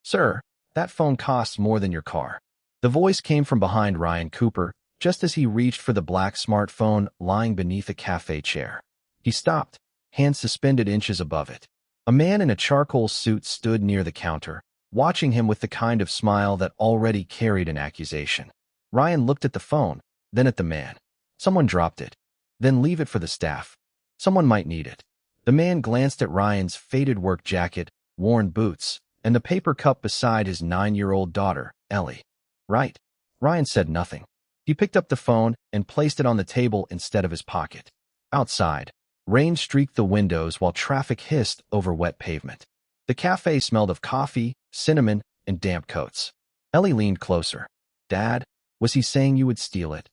"Sir, that phone costs more than your car." The voice came from behind Ryan Cooper, just as he reached for the black smartphone lying beneath a cafe chair. He stopped, hands suspended inches above it. A man in a charcoal suit stood near the counter, watching him with the kind of smile that already carried an accusation. Ryan looked at the phone, then at the man. "Someone dropped it. Then leave it for the staff. Someone might need it." The man glanced at Ryan's faded work jacket, worn boots, and the paper cup beside his 9-year-old daughter, Ellie. "Right." Ryan said nothing. He picked up the phone and placed it on the table instead of his pocket. Outside, rain streaked the windows while traffic hissed over wet pavement. The cafe smelled of coffee, cinnamon, and damp coats. Ellie leaned closer. "Dad, was he saying you would steal it?"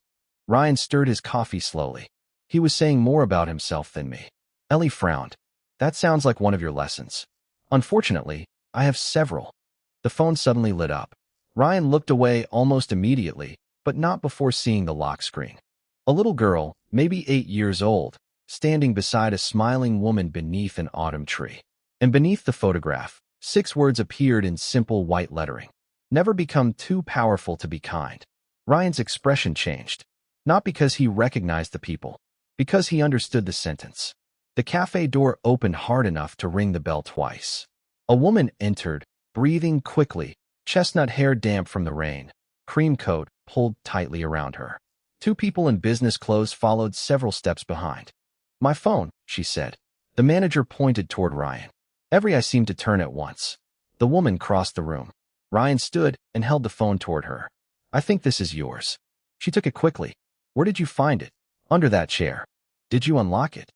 Ryan stirred his coffee slowly. "He was saying more about himself than me." Ellie frowned. "That sounds like one of your lessons." "Unfortunately, I have several." The phone suddenly lit up. Ryan looked away almost immediately, but not before seeing the lock screen. A little girl, maybe 8 years old, standing beside a smiling woman beneath an autumn tree. And beneath the photograph, 6 words appeared in simple white lettering. "Never become too powerful to be kind." Ryan's expression changed. Not because he recognized the people, because he understood the sentence. The cafe door opened hard enough to ring the bell twice. A woman entered, breathing quickly, chestnut hair damp from the rain, cream coat pulled tightly around her. 2 people in business clothes followed several steps behind. "My phone," she said. The manager pointed toward Ryan. Every eye seemed to turn at once. The woman crossed the room. Ryan stood and held the phone toward her. "I think this is yours." She took it quickly. "Where did you find it?" "Under that chair." "Did you unlock it?"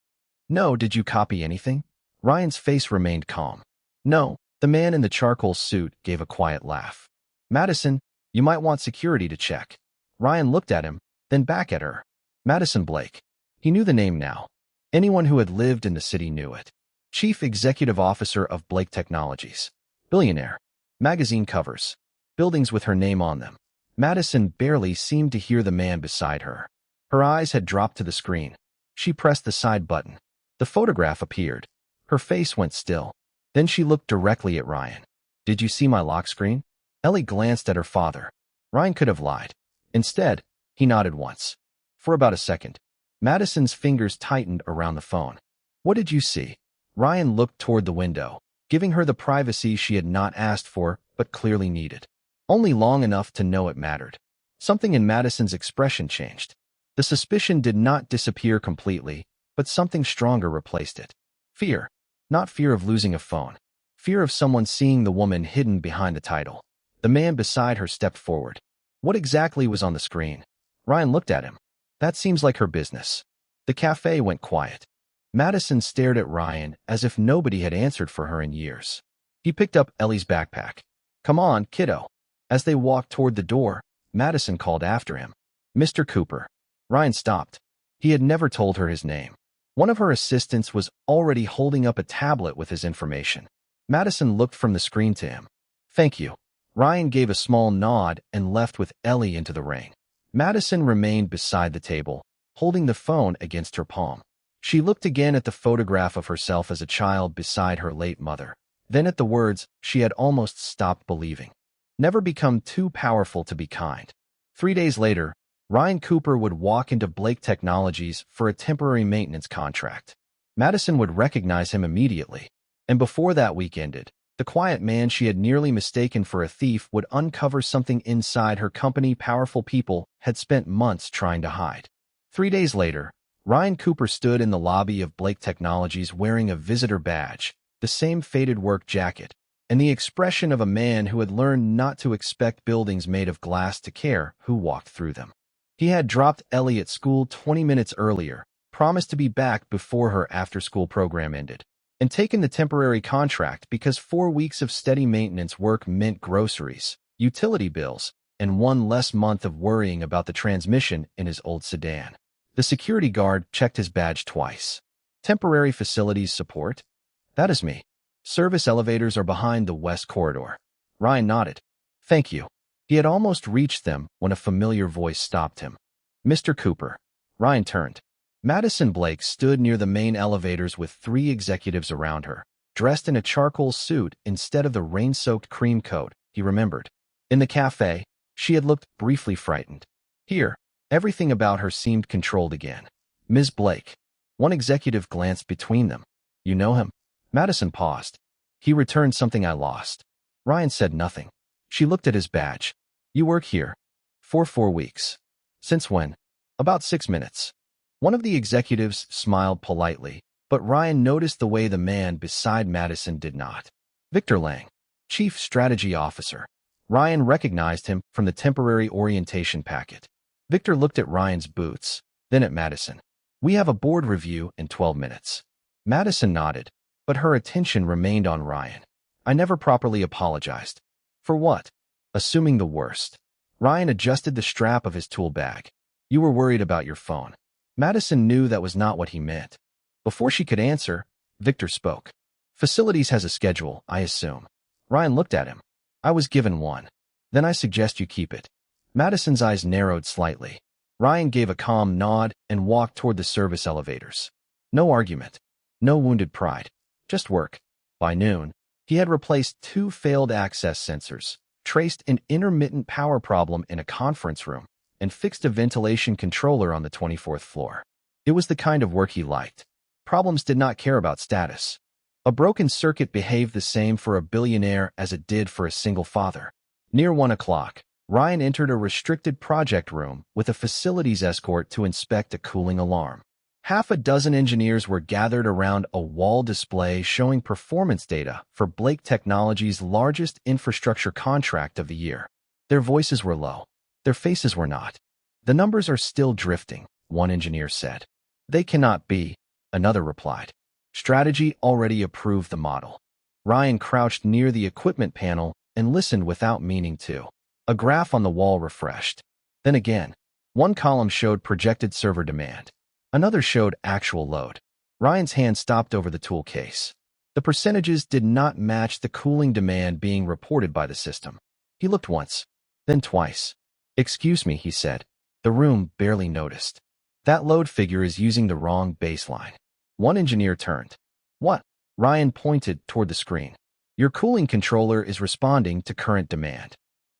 "No." "Did you copy anything?" Ryan's face remained calm. "No." The man in the charcoal suit gave a quiet laugh. "Madison, you might want security to check." Ryan looked at him, then back at her. Madison Blake. He knew the name now. Anyone who had lived in the city knew it. Chief Executive Officer of Blake Technologies. Billionaire. Magazine covers. Buildings with her name on them. Madison barely seemed to hear the man beside her. Her eyes had dropped to the screen. She pressed the side button. The photograph appeared. Her face went still. Then she looked directly at Ryan. "Did you see my lock screen?" Ellie glanced at her father. Ryan could have lied. Instead, he nodded once. For about a second. Madison's fingers tightened around the phone. "What did you see?" Ryan looked toward the window, giving her the privacy she had not asked for but clearly needed. Only long enough to know it mattered. Something in Madison's expression changed. The suspicion did not disappear completely, but something stronger replaced it. Fear. Not fear of losing a phone. Fear of someone seeing the woman hidden behind the title. The man beside her stepped forward. What exactly was on the screen? Ryan looked at him. "That seems like her business." The cafe went quiet. Madison stared at Ryan as if nobody had answered for her in years. He picked up Ellie's backpack. "Come on, kiddo." As they walked toward the door, Madison called after him. "Mr. Cooper." Ryan stopped. He had never told her his name. One of her assistants was already holding up a tablet with his information. Madison looked from the screen to him. "Thank you." Ryan gave a small nod and left with Ellie into the rain. Madison remained beside the table, holding the phone against her palm. She looked again at the photograph of herself as a child beside her late mother, then at the words she had almost stopped believing. Never become too powerful to be kind. 3 days later, Ryan Cooper would walk into Blake Technologies for a temporary maintenance contract. Madison would recognize him immediately, and before that week ended, the quiet man she had nearly mistaken for a thief would uncover something inside her company powerful people had spent months trying to hide. 3 days later, Ryan Cooper stood in the lobby of Blake Technologies wearing a visitor badge, the same faded work jacket, and the expression of a man who had learned not to expect buildings made of glass to care who walked through them. He had dropped Ellie at school 20 minutes earlier, promised to be back before her after-school program ended, and taken the temporary contract because 4 weeks of steady maintenance work meant groceries, utility bills, and 1 less month of worrying about the transmission in his old sedan. The security guard checked his badge twice. "Temporary facilities support?" "That is me. Service elevators are behind the west corridor." Ryan nodded. "Thank you." He had almost reached them when a familiar voice stopped him. "Mr. Cooper." Ryan turned. Madison Blake stood near the main elevators with 3 executives around her. dressed in a charcoal suit instead of the rain-soaked cream coat, he remembered. In the cafe, she had looked briefly frightened. Here, everything about her seemed controlled again. Ms. Blake. One executive glanced between them. You know him? Madison paused. He returned something I lost. Ryan said nothing. She looked at his badge. You work here. For 4 weeks. Since when? About 6 minutes. One of the executives smiled politely, but Ryan noticed the way the man beside Madison did not. Victor Lang, Chief Strategy Officer. Ryan recognized him from the temporary orientation packet. Victor looked at Ryan's boots, then at Madison. We have a board review in 12 minutes. Madison nodded, but her attention remained on Ryan. I never properly apologized. For what? Assuming the worst. Ryan adjusted the strap of his tool bag. You were worried about your phone. Madison knew that was not what he meant. Before she could answer, Victor spoke. Facilities has a schedule, I assume. Ryan looked at him. I was given one. Then I suggest you keep it. Madison's eyes narrowed slightly. Ryan gave a calm nod and walked toward the service elevators. No argument. No wounded pride. Just work. By noon, he had replaced 2 failed access sensors, traced an intermittent power problem in a conference room, and fixed a ventilation controller on the 24th floor. It was the kind of work he liked. Problems did not care about status. A broken circuit behaved the same for a billionaire as it did for a single father. Near 1 o'clock, Ryan entered a restricted project room with a facilities escort to inspect a cooling alarm. Half a dozen engineers were gathered around a wall display showing performance data for Blake Technologies' largest infrastructure contract of the year. Their voices were low. Their faces were not. The numbers are still drifting, one engineer said. They cannot be, another replied. Strategy already approved the model. Ryan crouched near the equipment panel and listened without meaning to. A graph on the wall refreshed. Then again, one column showed projected server demand. Another showed actual load. Ryan's hand stopped over the tool case. The percentages did not match the cooling demand being reported by the system. He looked once, then twice. Excuse me, he said. The room barely noticed. That load figure is using the wrong baseline. One engineer turned. What? Ryan pointed toward the screen. Your cooling controller is responding to current demand.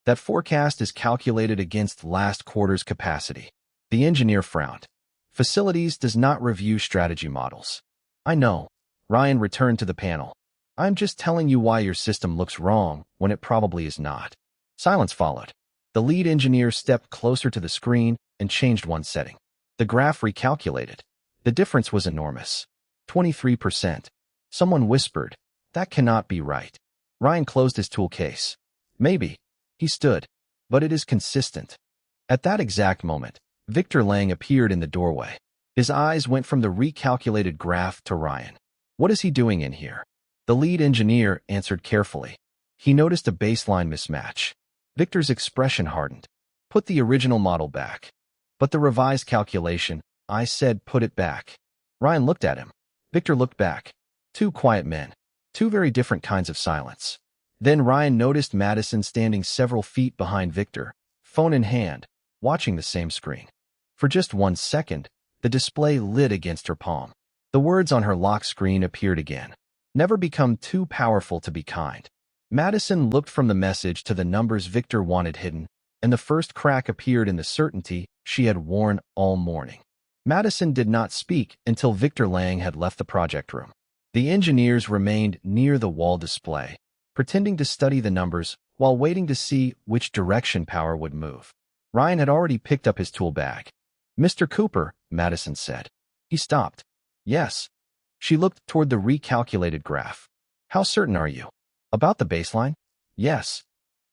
That forecast is calculated against last quarter's capacity. The engineer frowned. Facilities does not review strategy models. I know. Ryan returned to the panel. I'm just telling you why your system looks wrong when it probably is not. Silence followed. The lead engineer stepped closer to the screen and changed one setting. The graph recalculated. The difference was enormous. 23%. Someone whispered, that cannot be right. Ryan closed his tool case. Maybe. He stood. But it is consistent. At that exact moment, Victor Lang appeared in the doorway. His eyes went from the recalculated graph to Ryan. What is he doing in here? The lead engineer answered carefully. He noticed a baseline mismatch. Victor's expression hardened. Put the original model back. But the revised calculation, I said put it back. Ryan looked at him. Victor looked back. 2 quiet men. 2 very different kinds of silence. Then Ryan noticed Madison standing several feet behind Victor, phone in hand, watching the same screen. For just 1 second, the display lit against her palm. The words on her lock screen appeared again. Never become too powerful to be kind. Madison looked from the message to the numbers Victor wanted hidden, and the first crack appeared in the certainty she had worn all morning. Madison did not speak until Victor Lang had left the project room. The engineers remained near the wall display, pretending to study the numbers while waiting to see which direction power would move. Ryan had already picked up his tool bag. Mr. Cooper, Madison said. He stopped. Yes. She looked toward the recalculated graph. How certain are you? About the baseline? Yes.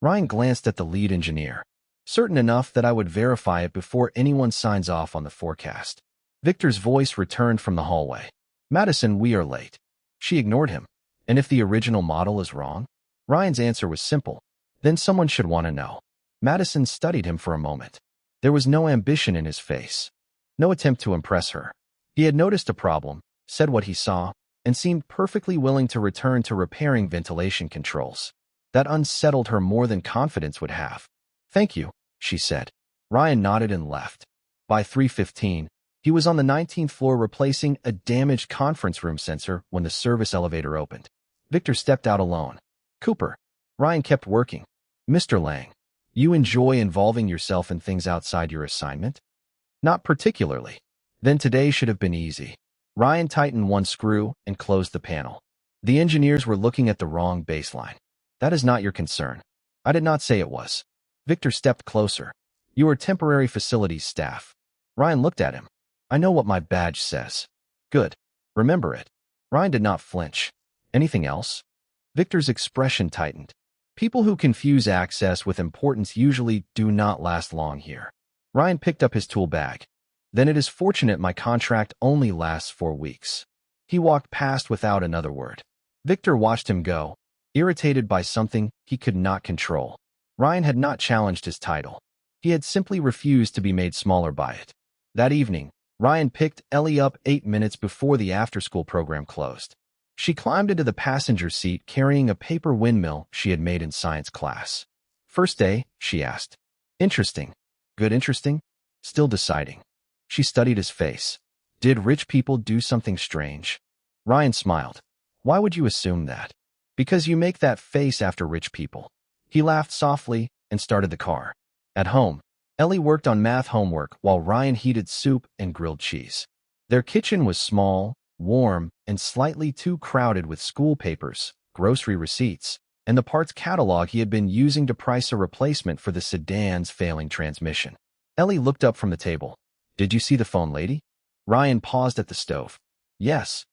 Ryan glanced at the lead engineer. Certain enough that I would verify it before anyone signs off on the forecast. Victor's voice returned from the hallway. Madison, we are late. She ignored him. And if the original model is wrong? Ryan's answer was simple. Then someone should want to know. Madison studied him for a moment. There was no ambition in his face. No attempt to impress her. He had noticed a problem, said what he saw, and seemed perfectly willing to return to repairing ventilation controls. That unsettled her more than confidence would have. Thank you, she said. Ryan nodded and left. By 3:15, he was on the 19th floor replacing a damaged conference room sensor when the service elevator opened. Victor stepped out alone. Cooper. Ryan kept working. Mr. Lang, you enjoy involving yourself in things outside your assignment? Not particularly. Then today should have been easy. Ryan tightened one screw and closed the panel. The engineers were looking at the wrong baseline. That is not your concern. I did not say it was. Victor stepped closer. You are temporary facilities staff. Ryan looked at him. I know what my badge says. Good. Remember it. Ryan did not flinch. Anything else? Victor's expression tightened. People who confuse access with importance usually do not last long here. Ryan picked up his tool bag. Then it is fortunate my contract only lasts 4 weeks. He walked past without another word. Victor watched him go, irritated by something he could not control. Ryan had not challenged his title. He had simply refused to be made smaller by it. That evening, Ryan picked Ellie up 8 minutes before the after-school program closed. She climbed into the passenger seat carrying a paper windmill she had made in science class. First day, she asked. Interesting. Good interesting? Still deciding. She studied his face. Did rich people do something strange? Ryan smiled. Why would you assume that? Because you make that face after rich people. He laughed softly and started the car. At home, Ellie worked on math homework while Ryan heated soup and grilled cheese. Their kitchen was small, warm, and slightly too crowded with school papers, grocery receipts, and the parts catalog he had been using to price a replacement for the sedan's failing transmission. Ellie looked up from the table. Did you see the phone lady? Ryan paused at the stove. Yes.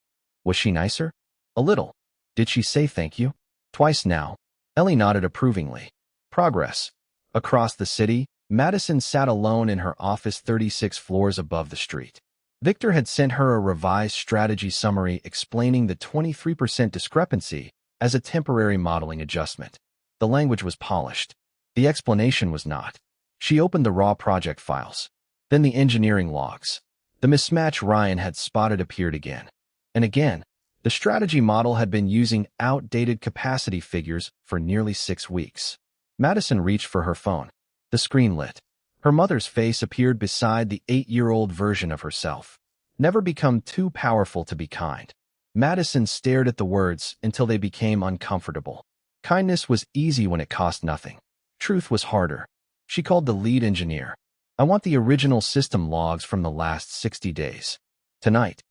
Was she nicer? A little. Did she say thank you? Twice now. Ellie nodded approvingly. Progress. Across the city, Madison sat alone in her office 36 floors above the street. Victor had sent her a revised strategy summary explaining the 23% discrepancy as a temporary modeling adjustment. The language was polished. The explanation was not. She opened the raw project files. Then the engineering logs. The mismatch Ryan had spotted appeared again. And again. The strategy model had been using outdated capacity figures for nearly 6 weeks. Madison reached for her phone. The screen lit. Her mother's face appeared beside the 8-year-old version of herself. Never become too powerful to be kind. Madison stared at the words until they became uncomfortable. Kindness was easy when it cost nothing. Truth was harder. She called the lead engineer. I want the original system logs from the last 60 days. Tonight.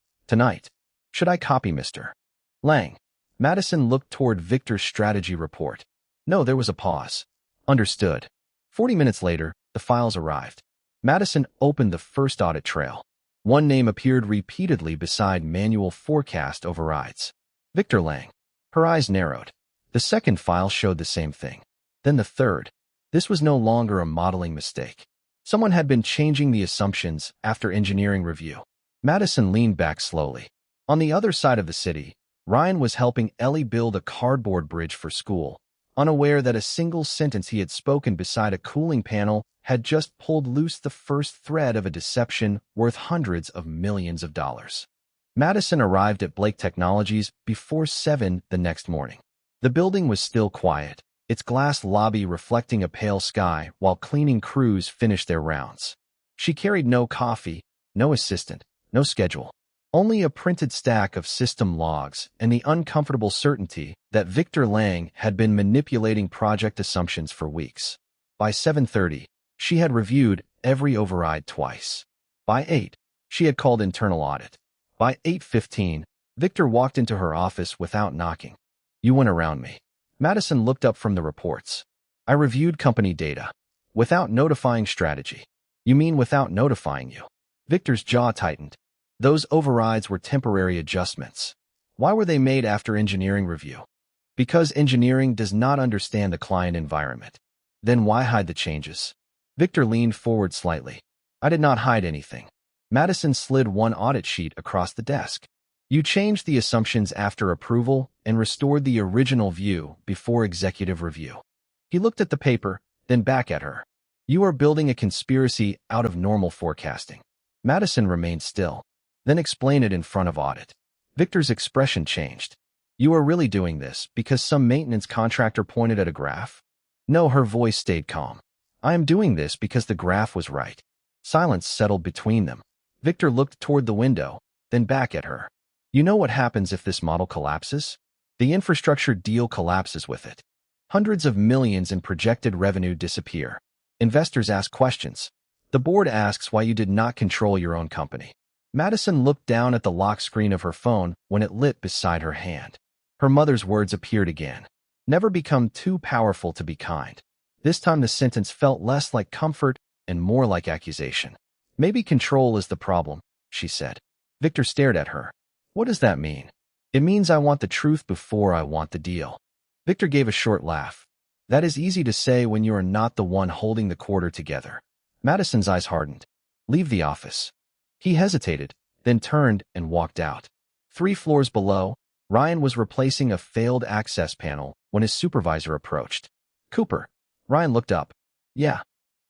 Should I copy Mr. Lang? Madison looked toward Victor's strategy report. No, there was a pause. Understood. 40 minutes later, the files arrived. Madison opened the first audit trail. One name appeared repeatedly beside manual forecast overrides. Victor Lang. Her eyes narrowed. The second file showed the same thing. Then the third. This was no longer a modeling mistake. Someone had been changing the assumptions after engineering review. Madison leaned back slowly. On the other side of the city, Ryan was helping Ellie build a cardboard bridge for school, unaware that a single sentence he had spoken beside a cooling panel had just pulled loose the first thread of a deception worth hundreds of millions of dollars. Madison arrived at Blake Technologies before 7 the next morning. The building was still quiet, its glass lobby reflecting a pale sky while cleaning crews finished their rounds. She carried no coffee, no assistant, no schedule. Only a printed stack of system logs and the uncomfortable certainty that Victor Lang had been manipulating project assumptions for weeks. By 7:30, she had reviewed every override twice. By 8, she had called internal audit. By 8:15, Victor walked into her office without knocking. You went around me. Madison looked up from the reports. I reviewed company data. Without notifying strategy. You mean without notifying you? Victor's jaw tightened. Those overrides were temporary adjustments. Why were they made after engineering review? Because engineering does not understand the client environment. Then why hide the changes? Victor leaned forward slightly. I did not hide anything. Madison slid one audit sheet across the desk. You changed the assumptions after approval and restored the original view before executive review. He looked at the paper, then back at her. You are building a conspiracy out of normal forecasting. Madison remained still. Then explain it in front of audit. Victor's expression changed. You are really doing this because some maintenance contractor pointed at a graph? No, her voice stayed calm. I am doing this because the graph was right. Silence settled between them. Victor looked toward the window, then back at her. You know what happens if this model collapses? The infrastructure deal collapses with it. Hundreds of millions in projected revenue disappear. Investors ask questions. The board asks why you did not control your own company. Madison looked down at the lock screen of her phone when it lit beside her hand. Her mother's words appeared again. Never become too powerful to be kind. This time the sentence felt less like comfort and more like accusation. Maybe control is the problem, she said. Victor stared at her. What does that mean? It means I want the truth before I want the deal. Victor gave a short laugh. That is easy to say when you are not the one holding the quarter together. Madison's eyes hardened. Leave the office. He hesitated, then turned and walked out. 3 floors below, Ryan was replacing a failed access panel when his supervisor approached. Cooper. Ryan looked up. Yeah.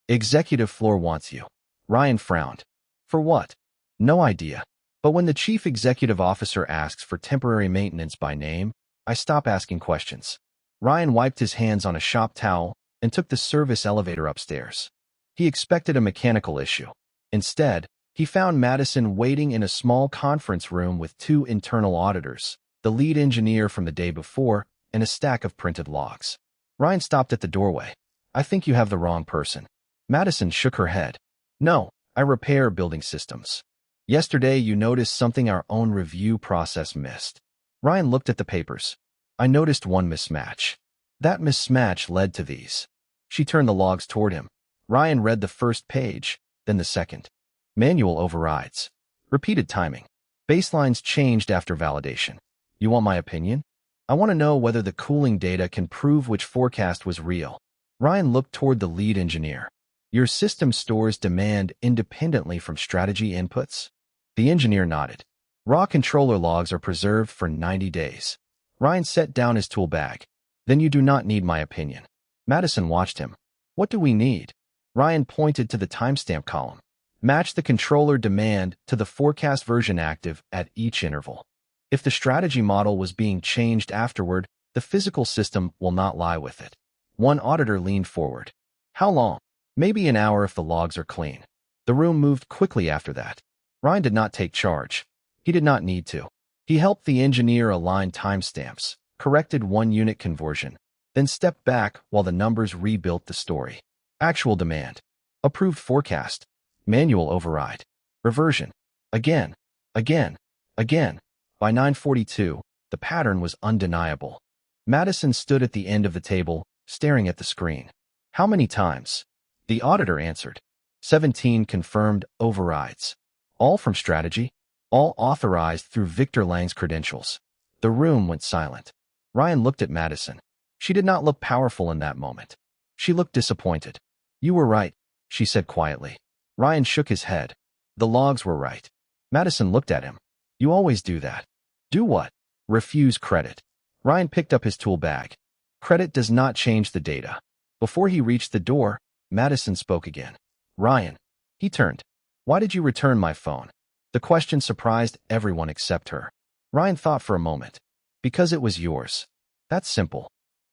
Executive floor wants you. Ryan frowned. For what? No idea. But when the chief executive officer asks for temporary maintenance by name, I stop asking questions. Ryan wiped his hands on a shop towel and took the service elevator upstairs. He expected a mechanical issue. Instead, he found Madison waiting in a small conference room with 2 internal auditors, the lead engineer from the day before, and a stack of printed logs. Ryan stopped at the doorway. I think you have the wrong person. Madison shook her head. No, I repair building systems. Yesterday you noticed something our own review process missed. Ryan looked at the papers. I noticed one mismatch. That mismatch led to these. She turned the logs toward him. Ryan read the first page, then the second. Manual overrides. Repeated timing. Baselines changed after validation. You want my opinion? I want to know whether the cooling data can prove which forecast was real. Ryan looked toward the lead engineer. Your system stores demand independently from strategy inputs? The engineer nodded. Raw controller logs are preserved for 90 days. Ryan set down his tool bag. Then you do not need my opinion. Madison watched him. What do we need? Ryan pointed to the timestamp column. Match the controller demand to the forecast version active at each interval. If the strategy model was being changed afterward, the physical system will not lie with it. One auditor leaned forward. How long? Maybe an hour if the logs are clean. The room moved quickly after that. Ryan did not take charge. He did not need to. He helped the engineer align timestamps, corrected 1-unit conversion, then stepped back while the numbers rebuilt the story. Actual demand. Approved forecast. Manual override. Reversion. Again. Again. Again. By 9:42, the pattern was undeniable. Madison stood at the end of the table, staring at the screen. How many times? The auditor answered. 17 confirmed overrides. All from strategy. All authorized through Victor Lang's credentials. The room went silent. Ryan looked at Madison. She did not look powerful in that moment. She looked disappointed. You were right, she said quietly. Ryan shook his head. The logs were right. Madison looked at him. You always do that. Do what? Refuse credit. Ryan picked up his tool bag. Credit does not change the data. Before he reached the door, Madison spoke again. Ryan. He turned. Why did you return my phone? The question surprised everyone except her. Ryan thought for a moment. Because it was yours. That's simple.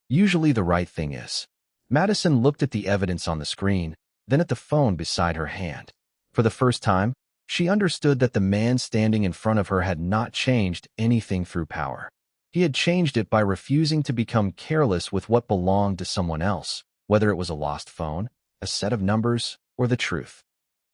Usually the right thing is. Madison looked at the evidence on the screen, then at the phone beside her hand. For the first time, she understood that the man standing in front of her had not changed anything through power. He had changed it by refusing to become careless with what belonged to someone else, whether it was a lost phone, a set of numbers, or the truth.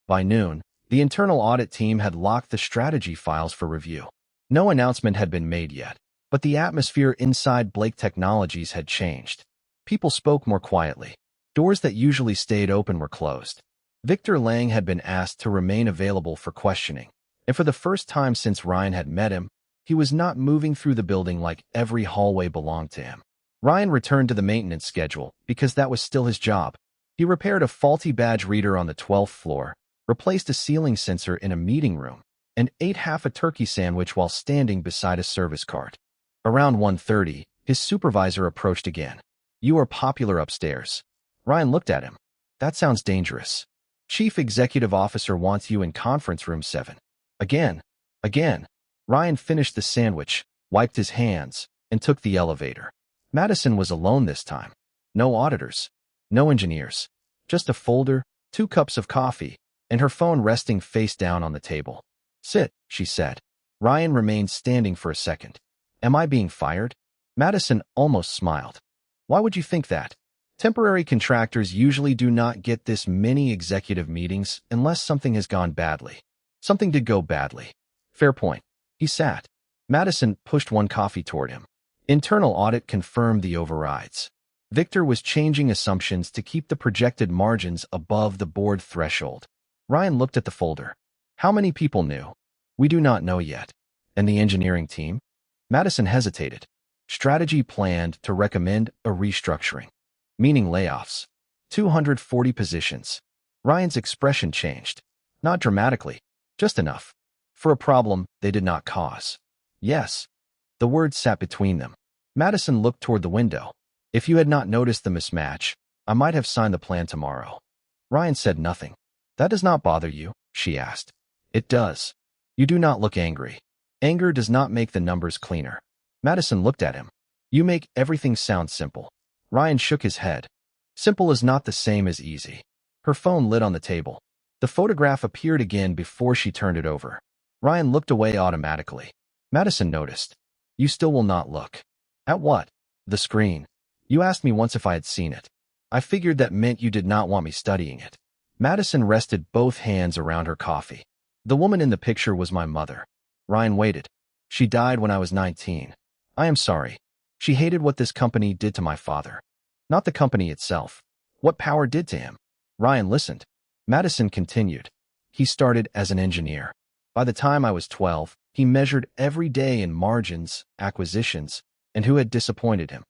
By noon, the internal audit team had locked the strategy files for review. No announcement had been made yet, but the atmosphere inside Blake Technologies had changed. People spoke more quietly. Doors that usually stayed open were closed. Victor Lang had been asked to remain available for questioning, and for the first time since Ryan had met him, he was not moving through the building like every hallway belonged to him. Ryan returned to the maintenance schedule because that was still his job. He repaired a faulty badge reader on the 12th floor, replaced a ceiling sensor in a meeting room, and ate half a turkey sandwich while standing beside a service cart. Around 1:30, his supervisor approached again. You are popular upstairs. Ryan looked at him. That sounds dangerous. Chief Executive Officer wants you in conference room 7. Again. Again. Ryan finished the sandwich, wiped his hands, and took the elevator. Madison was alone this time. No auditors. No engineers. Just a folder, 2 cups of coffee, and her phone resting face down on the table. Sit, she said. Ryan remained standing for a second. Am I being fired? Madison almost smiled. Why would you think that? Temporary contractors usually do not get this many executive meetings unless something has gone badly. Something did go badly. Fair point. He sat. Madison pushed one coffee toward him. Internal audit confirmed the overrides. Victor was changing assumptions to keep the projected margins above the board threshold. Ryan looked at the folder. How many people knew? We do not know yet. And the engineering team? Madison hesitated. Strategy planned to recommend a restructuring, meaning layoffs. 240 positions. Ryan's expression changed. Not dramatically, just enough. For a problem they did not cause. Yes. The words sat between them. Madison looked toward the window. If you had not noticed the mismatch, I might have signed the plan tomorrow. Ryan said nothing. That does not bother you, she asked. It does. You do not look angry. Anger does not make the numbers cleaner. Madison looked at him. You make everything sound simple. Ryan shook his head. Simple is not the same as easy. Her phone lit on the table. The photograph appeared again before she turned it over. Ryan looked away automatically. Madison noticed. You still will not look. At what? The screen. You asked me once if I had seen it. I figured that meant you did not want me studying it. Madison rested both hands around her coffee. The woman in the picture was my mother. Ryan waited. She died when I was 19. I am sorry. She hated what this company did to my father. Not the company itself. What power did to him. Ryan listened. Madison continued. He started as an engineer. By the time I was 12, he measured every day in margins, acquisitions, and who had disappointed him.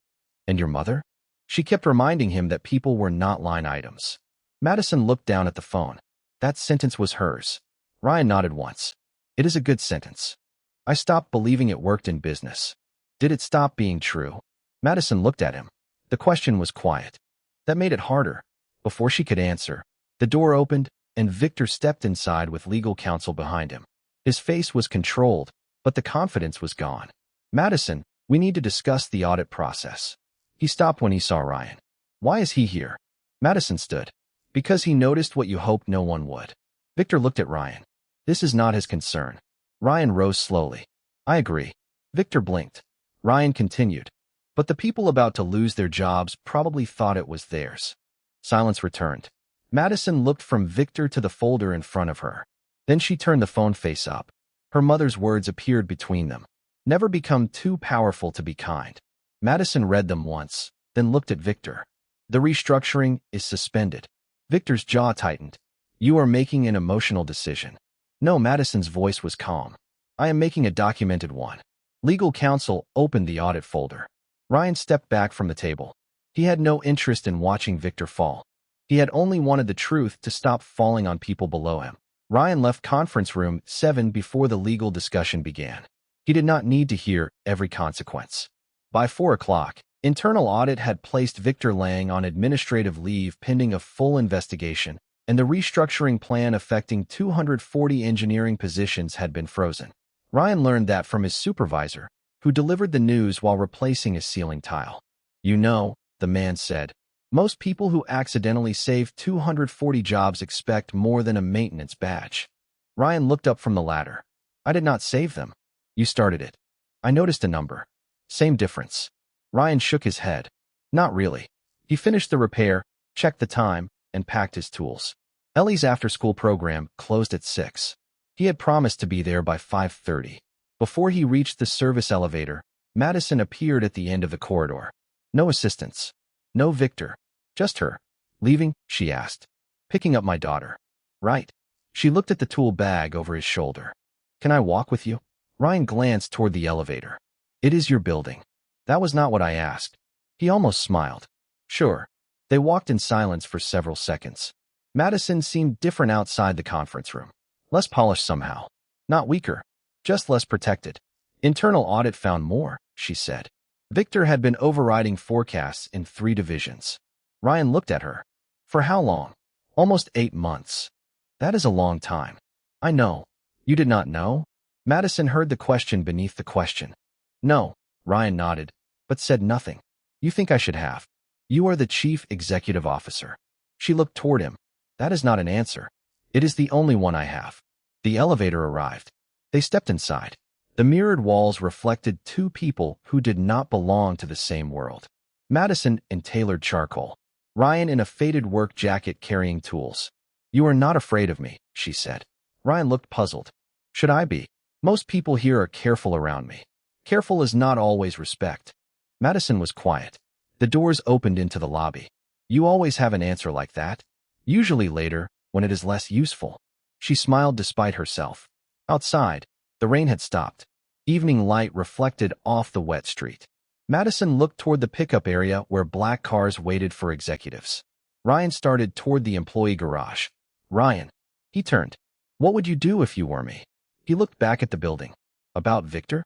And your mother? She kept reminding him that people were not line items. Madison looked down at the phone. That sentence was hers. Ryan nodded once. It is a good sentence. I stopped believing it worked in business. Did it stop being true? Madison looked at him. The question was quiet. That made it harder. Before she could answer, the door opened, and Victor stepped inside with legal counsel behind him. His face was controlled, but the confidence was gone. Madison, we need to discuss the audit process. He stopped when he saw Ryan. Why is he here? Madison stood. Because he noticed what you hoped no one would. Victor looked at Ryan. This is not his concern. Ryan rose slowly. I agree. Victor blinked. Ryan continued. But the people about to lose their jobs probably thought it was theirs. Silence returned. Madison looked from Victor to the folder in front of her. Then she turned the phone face up. Her mother's words appeared between them. Never become too powerful to be kind. Madison read them once, then looked at Victor. The restructuring is suspended. Victor's jaw tightened. You are making an emotional decision. No, Madison's voice was calm. I am making a documented one. Legal counsel opened the audit folder. Ryan stepped back from the table. He had no interest in watching Victor fall. He had only wanted the truth to stop falling on people below him. Ryan left conference room 7 before the legal discussion began. He did not need to hear every consequence. By 4 o'clock, internal audit had placed Victor Lang on administrative leave pending a full investigation, and the restructuring plan affecting 240 engineering positions had been frozen. Ryan learned that from his supervisor, who delivered the news while replacing his ceiling tile. You know, the man said, most people who accidentally save 240 jobs expect more than a maintenance badge. Ryan looked up from the ladder. I did not save them. You started it. I noticed a number. Same difference. Ryan shook his head. Not really. He finished the repair, checked the time, and packed his tools. Ellie's after-school program closed at 6. He had promised to be there by 5:30. Before he reached the service elevator, Madison appeared at the end of the corridor. No assistants. No Victor. Just her. Leaving? She asked. Picking up my daughter. Right. She looked at the tool bag over his shoulder. Can I walk with you? Ryan glanced toward the elevator. It is your building. That was not what I asked. He almost smiled. Sure. They walked in silence for several seconds. Madison seemed different outside the conference room. Less polished somehow. Not weaker. Just less protected. Internal audit found more, she said. Victor had been overriding forecasts in 3 divisions. Ryan looked at her. For how long? Almost 8 months. That is a long time. I know. You did not know? Madison heard the question beneath the question. No, Ryan nodded, but said nothing. You think I should have. You are the chief executive officer. She looked toward him. That is not an answer. It is the only one I have. The elevator arrived. They stepped inside. The mirrored walls reflected two people who did not belong to the same world. Madison in tailored charcoal. Ryan in a faded work jacket carrying tools. "You are not afraid of me," she said. Ryan looked puzzled. "Should I be? Most people here are careful around me. Careful is not always respect." Madison was quiet. The doors opened into the lobby. "You always have an answer like that?" "Usually later, when it is less useful." She smiled despite herself. Outside, the rain had stopped. Evening light reflected off the wet street. Madison looked toward the pickup area where black cars waited for executives. Ryan started toward the employee garage. "Ryan." He turned. "What would you do if you were me?" He looked back at the building. "About Victor?"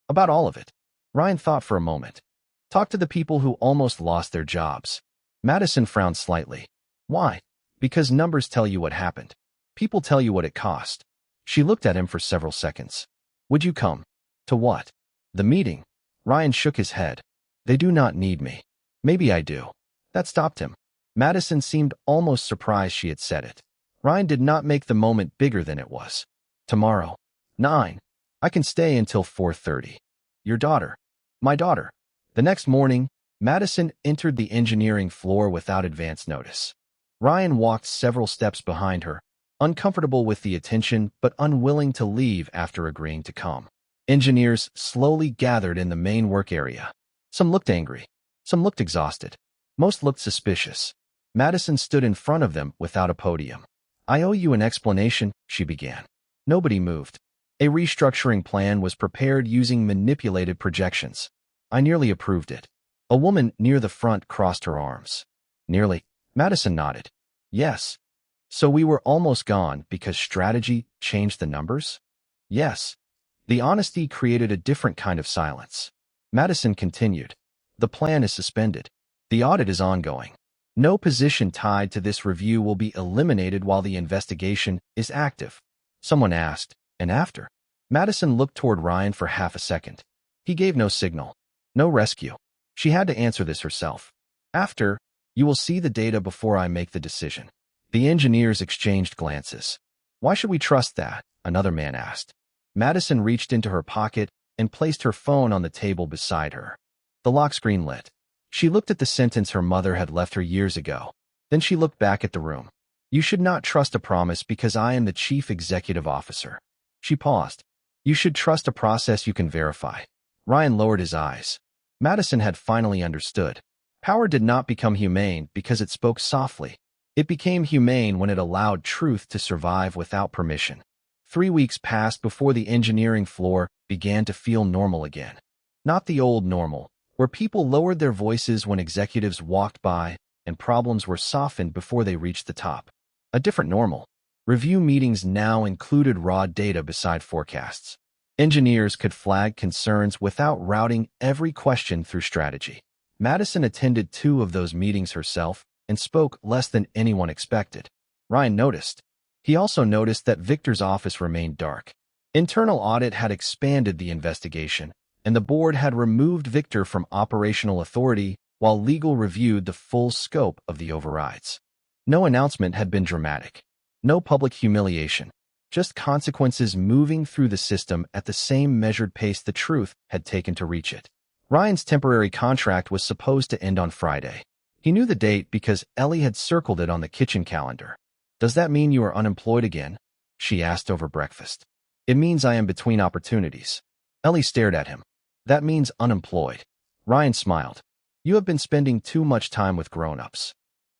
"About all of it." Ryan thought for a moment. "Talk to the people who almost lost their jobs." Madison frowned slightly. "Why?" "Because numbers tell you what happened. People tell you what it cost." She looked at him for several seconds. "Would you come?" "To what?" "The meeting." Ryan shook his head. "They do not need me." "Maybe I do." That stopped him. Madison seemed almost surprised she had said it. Ryan did not make the moment bigger than it was. "Tomorrow. 9. I can stay until 4:30. "Your daughter." "My daughter." The next morning, Madison entered the engineering floor without advance notice. Ryan walked several steps behind her, uncomfortable with the attention but unwilling to leave after agreeing to come. Engineers slowly gathered in the main work area. Some looked angry. Some looked exhausted. Most looked suspicious. Madison stood in front of them without a podium. "I owe you an explanation," she began. Nobody moved. A restructuring plan was prepared using manipulated projections. "I nearly approved it." A woman near the front crossed her arms. "Nearly?" Madison nodded. "Yes." "So we were almost gone because strategy changed the numbers?" "Yes." The honesty created a different kind of silence. Madison continued. "The plan is suspended. The audit is ongoing. No position tied to this review will be eliminated while the investigation is active." Someone asked, "And after?" Madison looked toward Ryan for half a second. He gave no signal. No rescue. She had to answer this herself. "After, you will see the data before I make the decision." The engineers exchanged glances. "Why should we trust that?" another man asked. Madison reached into her pocket and placed her phone on the table beside her. The lock screen lit. She looked at the sentence her mother had left her years ago. Then she looked back at the room. "You should not trust a promise because I am the chief executive officer." She paused. "You should trust a process you can verify." Ryan lowered his eyes. Madison had finally understood. Power did not become humane because it spoke softly. It became humane when it allowed truth to survive without permission. 3 weeks passed before the engineering floor began to feel normal again. Not the old normal, where people lowered their voices when executives walked by and problems were softened before they reached the top. A different normal. Review meetings now included raw data beside forecasts. Engineers could flag concerns without routing every question through strategy. Madison attended 2 of those meetings herself and spoke less than anyone expected. Ryan noticed. He also noticed that Victor's office remained dark. Internal audit had expanded the investigation, and the board had removed Victor from operational authority while legal reviewed the full scope of the overrides. No announcement had been dramatic. No public humiliation. Just consequences moving through the system at the same measured pace the truth had taken to reach it. Ryan's temporary contract was supposed to end on Friday. He knew the date because Ellie had circled it on the kitchen calendar. "Does that mean you are unemployed again?" she asked over breakfast. "It means I am between opportunities." Ellie stared at him. "That means unemployed." Ryan smiled. "You have been spending too much time with grown-ups."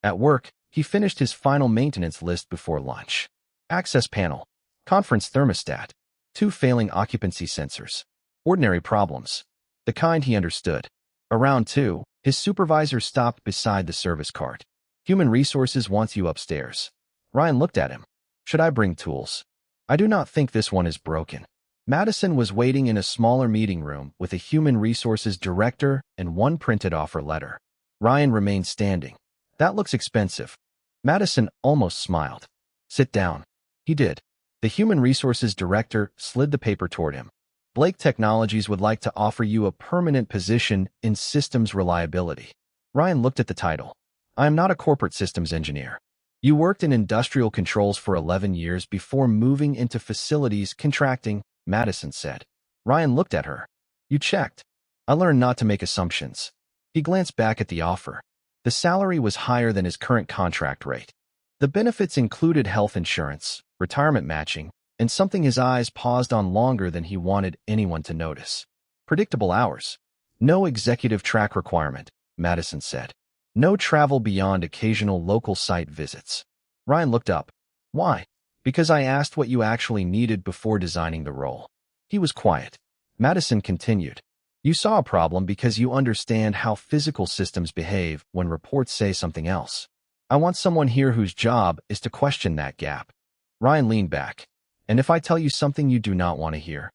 At work, he finished his final maintenance list before lunch. Access panel. Conference thermostat. 2 failing occupancy sensors. Ordinary problems. The kind he understood. Around 2, his supervisor stopped beside the service cart. "Human Resources wants you upstairs." Ryan looked at him. "Should I bring tools?" "I do not think this one is broken." Madison was waiting in a smaller meeting room with a human resources director and 1 printed offer letter. Ryan remained standing. "That looks expensive." Madison almost smiled. "Sit down." He did. The human resources director slid the paper toward him. "Blake Technologies would like to offer you a permanent position in systems reliability." Ryan looked at the title. "I am not a corporate systems engineer." "You worked in industrial controls for 11 years before moving into facilities contracting," Madison said. Ryan looked at her. You checked. I learned not to make assumptions. He glanced back at the offer. The salary was higher than his current contract rate. The benefits included health insurance, retirement matching, and something his eyes paused on longer than he wanted anyone to notice. Predictable hours. No executive track requirement, Madison said. No travel beyond occasional local site visits. Ryan looked up. Why? Because I asked what you actually needed before designing the role. He was quiet. Madison continued. You saw a problem because you understand how physical systems behave when reports say something else. I want someone here whose job is to question that gap. Ryan leaned back. And if I tell you something you do not want to hear?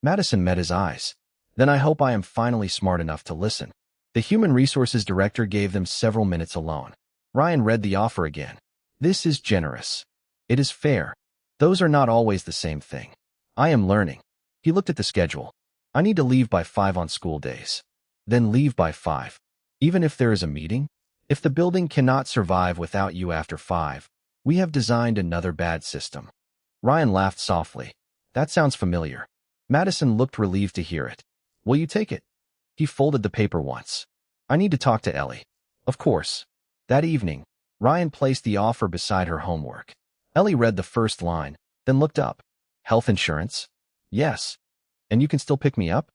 Madison met his eyes. Then I hope I am finally smart enough to listen. The human resources director gave them several minutes alone. Ryan read the offer again. This is generous. It is fair. Those are not always the same thing. I am learning. He looked at the schedule. I need to leave by 5 on school days. Then leave by 5. Even if there is a meeting? If the building cannot survive without you after 5, we have designed another bad system. Ryan laughed softly. That sounds familiar. Madison looked relieved to hear it. Will you take it? He folded the paper once. I need to talk to Ellie. Of course. That evening, Ryan placed the offer beside her homework. Ellie read the first line, then looked up. Health insurance? Yes. And you can still pick me up?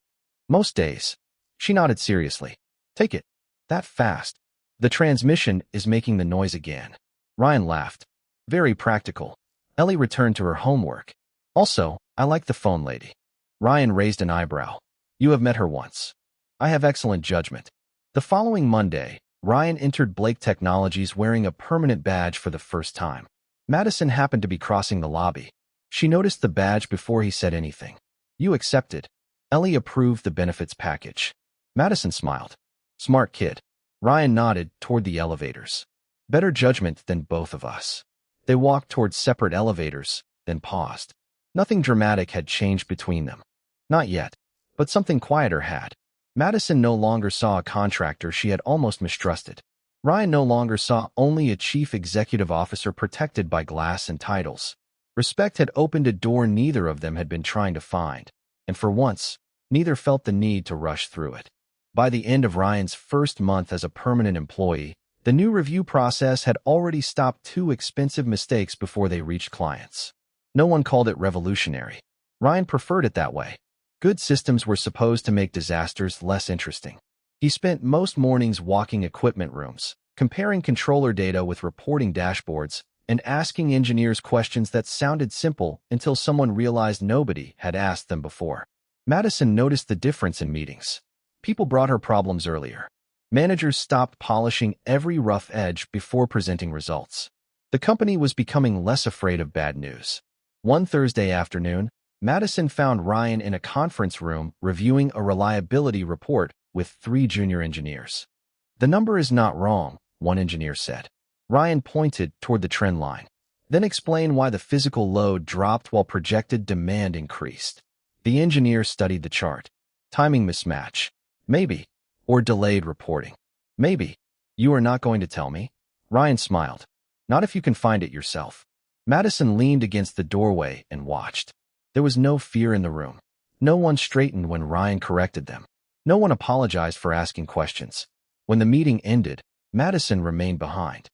Most days. She nodded seriously. Take it. That fast. The transmission is making the noise again. Ryan laughed. Very practical. Ellie returned to her homework. Also, I like the phone lady. Ryan raised an eyebrow. You have met her once. I have excellent judgment. The following Monday, Ryan entered Blake Technologies wearing a permanent badge for the first time. Madison happened to be crossing the lobby. She noticed the badge before he said anything. You accepted. Ellie approved the benefits package. Madison smiled. Smart kid. Ryan nodded toward the elevators. Better judgment than both of us. They walked toward separate elevators, then paused. Nothing dramatic had changed between them. Not yet, but something quieter had. Madison no longer saw a contractor she had almost mistrusted. Ryan no longer saw only a chief executive officer protected by glass and titles. Respect had opened a door neither of them had been trying to find, and for once, neither felt the need to rush through it. By the end of Ryan's first month as a permanent employee, the new review process had already stopped 2 expensive mistakes before they reached clients. No one called it revolutionary. Ryan preferred it that way. Good systems were supposed to make disasters less interesting. He spent most mornings walking equipment rooms, comparing controller data with reporting dashboards, and asking engineers questions that sounded simple until someone realized nobody had asked them before. Madison noticed the difference in meetings. People brought her problems earlier. Managers stopped polishing every rough edge before presenting results. The company was becoming less afraid of bad news. One Thursday afternoon, Madison found Ryan in a conference room reviewing a reliability report with 3 junior engineers. The number is not wrong, one engineer said. Ryan pointed toward the trend line, then explained why the physical load dropped while projected demand increased. The engineer studied the chart. Timing mismatch. Maybe. Or delayed reporting. Maybe. You are not going to tell me? Ryan smiled. Not if you can find it yourself. Madison leaned against the doorway and watched. There was no fear in the room. No one straightened when Ryan corrected them. No one apologized for asking questions. When the meeting ended, Madison remained behind.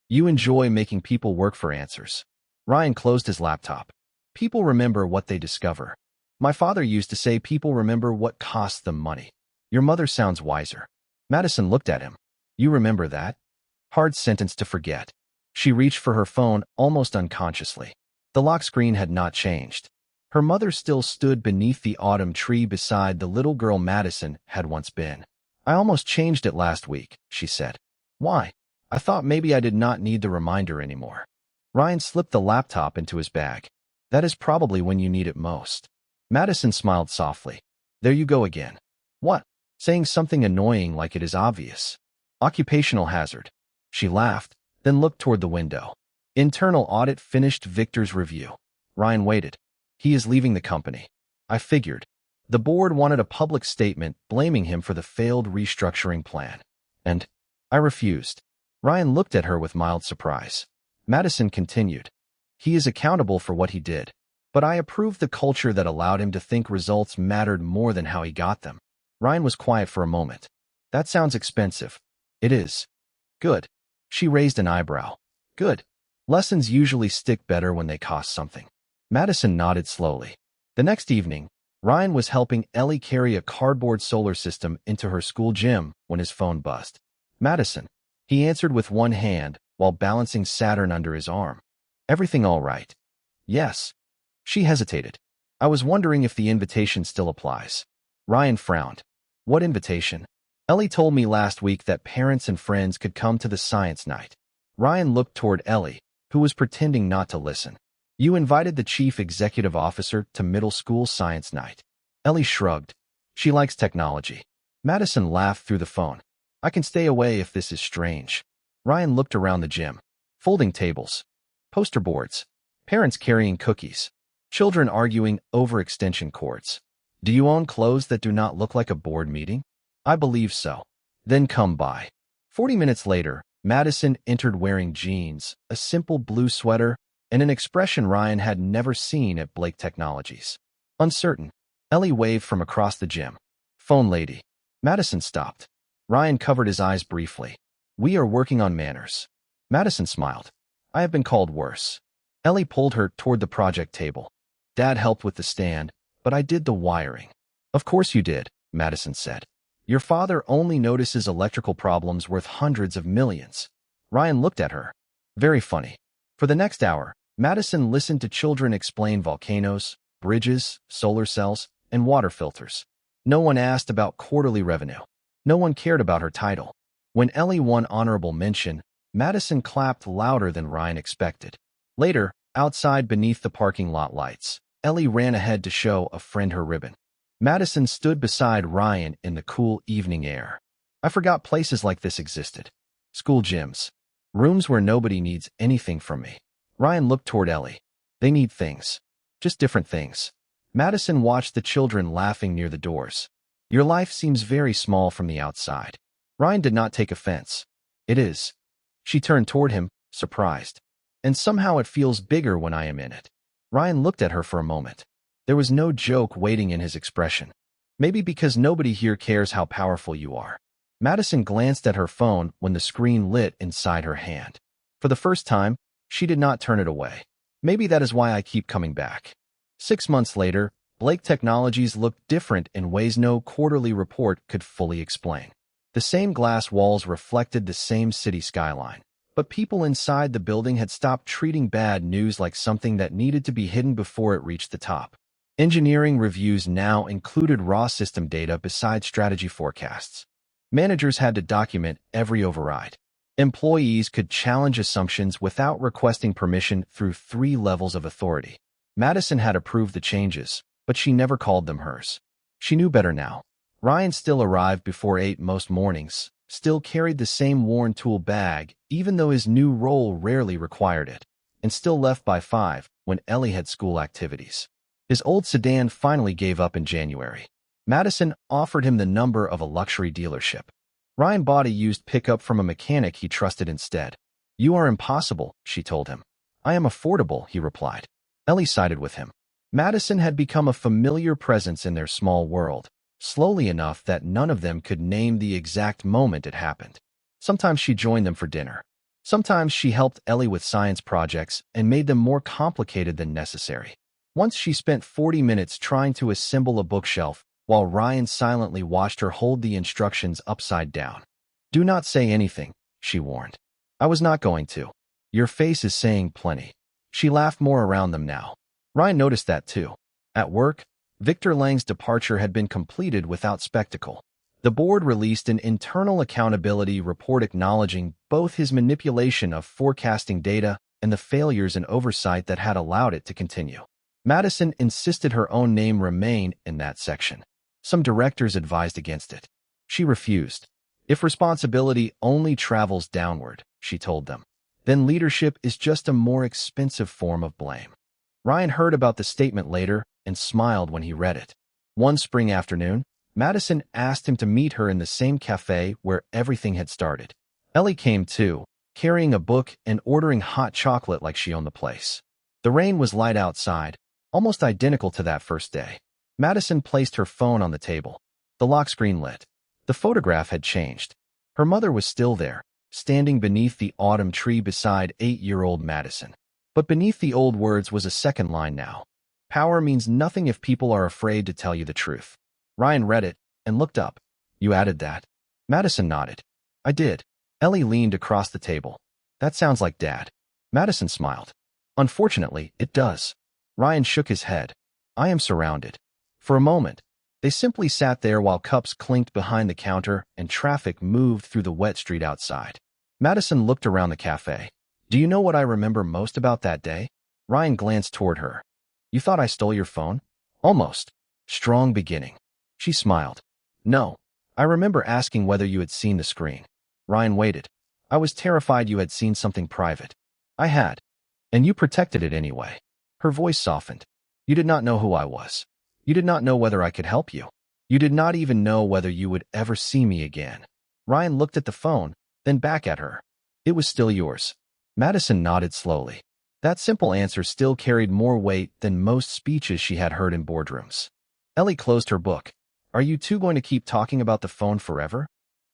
You enjoy making people work for answers. Ryan closed his laptop. People remember what they discover. My father used to say people remember what costs them money. Your mother sounds wiser. Madison looked at him. You remember that? Hard sentence to forget. She reached for her phone almost unconsciously. The lock screen had not changed. Her mother still stood beneath the autumn tree beside the little girl Madison had once been. I almost changed it last week, she said. Why? I thought maybe I did not need the reminder anymore. Ryan slipped the laptop into his bag. That is probably when you need it most. Madison smiled softly. There you go again. What? Saying something annoying like it is obvious. Occupational hazard. She laughed, then looked toward the window. Internal audit finished Victor's review. Ryan waited. He is leaving the company. I figured. The board wanted a public statement blaming him for the failed restructuring plan. And I refused. Ryan looked at her with mild surprise. Madison continued. He is accountable for what he did. But I approved the culture that allowed him to think results mattered more than how he got them. Ryan was quiet for a moment. That sounds expensive. It is. Good. She raised an eyebrow. Good. Lessons usually stick better when they cost something. Madison nodded slowly. The next evening, Ryan was helping Ellie carry a cardboard solar system into her school gym when his phone buzzed. Madison. He answered with one hand while balancing Saturn under his arm. Everything all right? Yes. She hesitated. I was wondering if the invitation still applies. Ryan frowned. What invitation? Ellie told me last week that parents and friends could come to the science night. Ryan looked toward Ellie, who was pretending not to listen. You invited the chief executive officer to middle school science night. Ellie shrugged. She likes technology. Madison laughed through the phone. I can stay away if this is strange. Ryan looked around the gym. Folding tables. Poster boards. Parents carrying cookies. Children arguing over extension cords. Do you own clothes that do not look like a board meeting? I believe so. Then come by. 40 minutes later, Madison entered wearing jeans, a simple blue sweater, and an expression Ryan had never seen at Blake Technologies. Uncertain. Ellie waved from across the gym. Phone lady. Madison stopped. Ryan covered his eyes briefly. We are working on manners. Madison smiled. I have been called worse. Ellie pulled her toward the project table. Dad helped with the stand, but I did the wiring. Of course you did, Madison said. Your father only notices electrical problems worth hundreds of millions. Ryan looked at her. Very funny. For the next hour, Madison listened to children explain volcanoes, bridges, solar cells, and water filters. No one asked about quarterly revenue. No one cared about her title. When Ellie won honorable mention, Madison clapped louder than Ryan expected. Later, outside beneath the parking lot lights, Ellie ran ahead to show a friend her ribbon. Madison stood beside Ryan in the cool evening air. I forgot places like this existed. School gyms. Rooms where nobody needs anything from me. Ryan looked toward Ellie. They need things. Just different things. Madison watched the children laughing near the doors. Your life seems very small from the outside. Ryan did not take offense. It is. She turned toward him, surprised. And somehow it feels bigger when I am in it. Ryan looked at her for a moment. There was no joke waiting in his expression. Maybe because nobody here cares how powerful you are. Madison glanced at her phone when the screen lit inside her hand. For the first time, she did not turn it away. Maybe that is why I keep coming back. 6 months later, Blake Technologies looked different in ways no quarterly report could fully explain. The same glass walls reflected the same city skyline. But people inside the building had stopped treating bad news like something that needed to be hidden before it reached the top. Engineering reviews now included raw system data besides strategy forecasts. Managers had to document every override. Employees could challenge assumptions without requesting permission through 3 levels of authority. Madison had approved the changes, but she never called them hers. She knew better now. Ryan still arrived before 8 most mornings, still carried the same worn tool bag, even though his new role rarely required it, and still left by 5 when Ellie had school activities. His old sedan finally gave up in January. Madison offered him the number of a luxury dealership. Ryan bought a used pickup from a mechanic he trusted instead. You are impossible, she told him. I am affordable, he replied. Ellie sided with him. Madison had become a familiar presence in their small world, slowly enough that none of them could name the exact moment it happened. Sometimes she joined them for dinner. Sometimes she helped Ellie with science projects and made them more complicated than necessary. Once she spent 40 minutes trying to assemble a bookshelf, while Ryan silently watched her hold the instructions upside down. Do not say anything, she warned. I was not going to. Your face is saying plenty. She laughed more around them now. Ryan noticed that too. At work, Victor Lang's departure had been completed without spectacle. The board released an internal accountability report acknowledging both his manipulation of forecasting data and the failures and oversight that had allowed it to continue. Madison insisted her own name remain in that section. Some directors advised against it. She refused. If responsibility only travels downward, she told them, then leadership is just a more expensive form of blame. Ryan heard about the statement later and smiled when he read it. One spring afternoon, Madison asked him to meet her in the same cafe where everything had started. Ellie came too, carrying a book and ordering hot chocolate like she owned the place. The rain was light outside, almost identical to that first day. Madison placed her phone on the table. The lock screen lit. The photograph had changed. Her mother was still there, standing beneath the autumn tree beside 8-year-old Madison. But beneath the old words was a second line now. Power means nothing if people are afraid to tell you the truth. Ryan read it and looked up. You added that? Madison nodded. I did. Ellie leaned across the table. That sounds like Dad. Madison smiled. Unfortunately, it does. Ryan shook his head. I am surrounded. For a moment, they simply sat there while cups clinked behind the counter and traffic moved through the wet street outside. Madison looked around the cafe. Do you know what I remember most about that day? Ryan glanced toward her. You thought I stole your phone? Almost. Strong beginning. She smiled. No. I remember asking whether you had seen the screen. Ryan waited. I was terrified you had seen something private. I had. And you protected it anyway. Her voice softened. You did not know who I was. You did not know whether I could help you. You did not even know whether you would ever see me again. Ryan looked at the phone, then back at her. It was still yours. Madison nodded slowly. That simple answer still carried more weight than most speeches she had heard in boardrooms. Ellie closed her book. Are you two going to keep talking about the phone forever?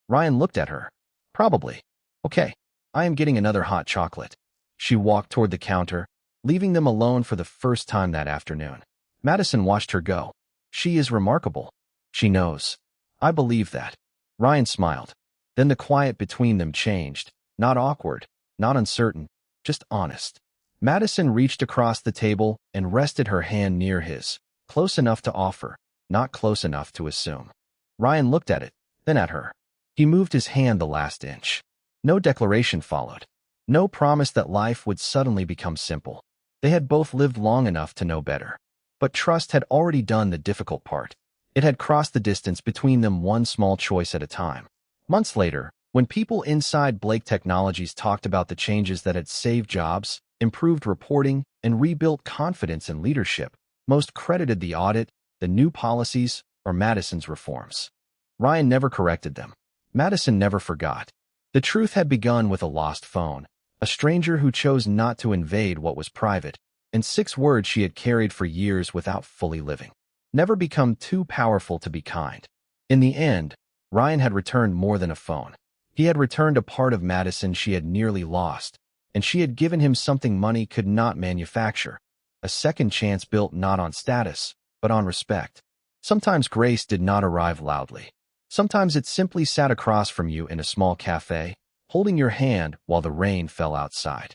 Ryan looked at her. Probably. Okay. I am getting another hot chocolate. She walked toward the counter, leaving them alone for the first time that afternoon. Madison watched her go. She is remarkable. She knows. I believe that. Ryan smiled. Then the quiet between them changed. Not awkward, not uncertain, just honest. Madison reached across the table and rested her hand near his, close enough to offer, not close enough to assume. Ryan looked at it, then at her. He moved his hand the last inch. No declaration followed. No promise that life would suddenly become simple. They had both lived long enough to know better. But trust had already done the difficult part. It had crossed the distance between them one small choice at a time. Months later, when people inside Blake Technologies talked about the changes that had saved jobs, improved reporting, and rebuilt confidence in leadership, most credited the audit, the new policies, or Madison's reforms. Ryan never corrected them. Madison never forgot. The truth had begun with a lost phone, a stranger who chose not to invade what was private, and 6 words she had carried for years without fully living. Never become too powerful to be kind. In the end, Ryan had returned more than a phone. He had returned a part of Madison she had nearly lost, and she had given him something money could not manufacture, a second chance built not on status, but on respect. Sometimes grace did not arrive loudly. Sometimes it simply sat across from you in a small cafe, holding your hand while the rain fell outside.